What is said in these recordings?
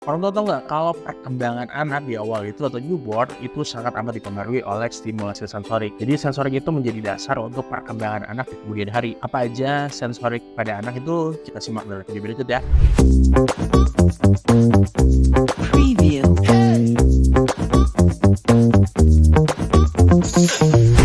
Orang tua tahu nggak kalau perkembangan anak di awal itu atau newborn itu sangat amat dipengaruhi oleh stimulasi sensorik. Jadi sensorik itu menjadi dasar untuk perkembangan anak di kemudian hari. Apa aja sensorik pada anak itu kita simak dalam video berikut ya. Preview.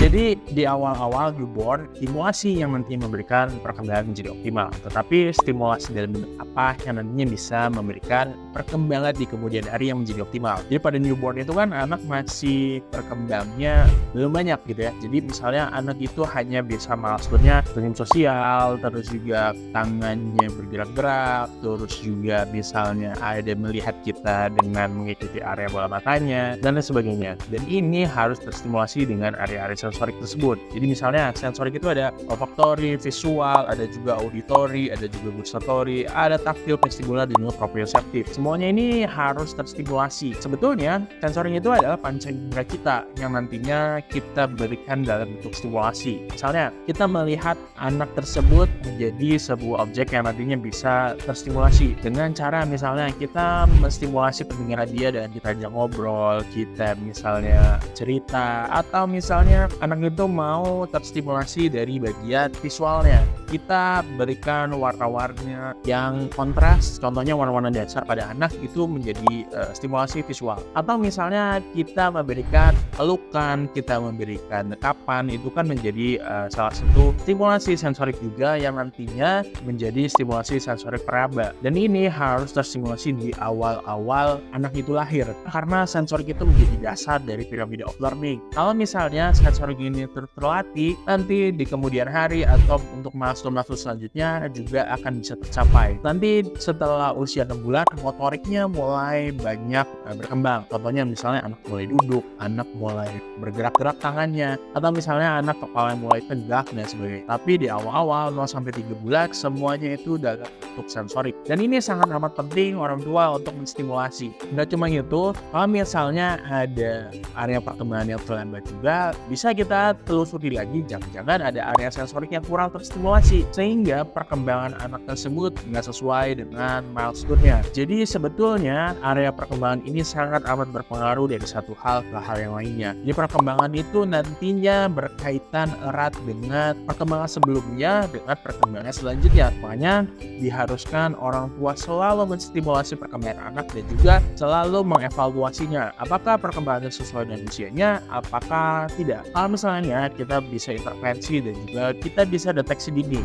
Jadi di awal-awal newborn, stimulasi yang nantinya memberikan perkembangan menjadi optimal. Tetapi stimulasi dalam bentuk apa yang nantinya bisa memberikan perkembangan di kemudian hari yang menjadi optimal. Jadi pada newborn itu kan anak masih berkembangnya belum banyak gitu ya. Jadi misalnya anak itu hanya bisa maksudnya senyum sosial, terus juga tangannya bergerak-gerak, terus juga misalnya ada melihat kita dengan mengikuti area bola matanya, dan lain sebagainya. Dan ini harus terstimulasi dengan area-area sensorik tersebut. Jadi misalnya sensorik itu ada olfaktori, visual, ada juga auditori, ada juga gustatori, ada taktil, vestibular, dan juga proprioceptif. Semuanya ini harus terstimulasi. Sebetulnya sensorik itu adalah panca indera kita yang nantinya kita berikan dalam bentuk stimulasi. Misalnya kita melihat anak tersebut menjadi sebuah objek yang nantinya bisa terstimulasi dengan cara misalnya kita menstimulasi pendengaran dia dengan kita ajak ngobrol, kita misalnya cerita, atau misalnya anak itu mau terstimulasi dari bagian visualnya. Kita berikan warna-warna yang kontras, contohnya warna-warna dasar pada anak itu menjadi stimulasi visual. Atau misalnya kita memberikan pelukan, kita memberikan dekapan, itu kan menjadi salah satu stimulasi sensorik juga yang nantinya menjadi stimulasi sensorik peraba. Dan ini harus terstimulasi di awal-awal anak itu lahir, karena sensorik itu menjadi dasar dari piramide of learning. Kalau misalnya sensorik ini terlatih, nanti di kemudian hari atau untuk milestone selanjutnya juga akan bisa tercapai. Nanti setelah usia 6 bulan, motoriknya mulai banyak berkembang. Contohnya misalnya anak mulai duduk, anak mulai bergerak-gerak tangannya, atau misalnya anak kepala mulai tegak dan sebagainya. Tapi di awal-awal 0-3 bulan semuanya itu dalam bentuk sensorik. Dan ini sangat amat penting orang tua untuk menstimulasi. Nggak cuma itu, kalau misalnya ada area perkembangan yang terlambat juga, bisa kita telusuri lagi, jangan-jangan ada area sensorik yang kurang terstimulasi sehingga perkembangan anak tersebut nggak sesuai dengan milestone-nya. Jadi sebetulnya area perkembangan ini sangat amat berpengaruh dari satu hal ke hal yang lainnya. Jadi perkembangan itu nantinya berkaitan erat dengan perkembangan sebelumnya dengan perkembangan selanjutnya. Makanya diharuskan orang tua selalu menstimulasi perkembangan anak dan juga selalu mengevaluasinya. Apakah perkembangannya sesuai dengan usianya, apakah tidak. Kalau misalnya kita bisa intervensi dan juga kita bisa deteksi dini.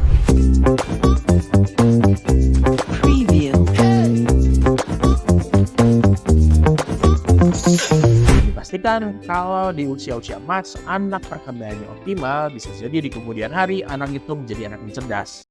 Preview. Dipastikan kalau di usia-usia emas anak perkembangannya optimal, bisa jadi di kemudian hari anak itu menjadi anak yang cerdas.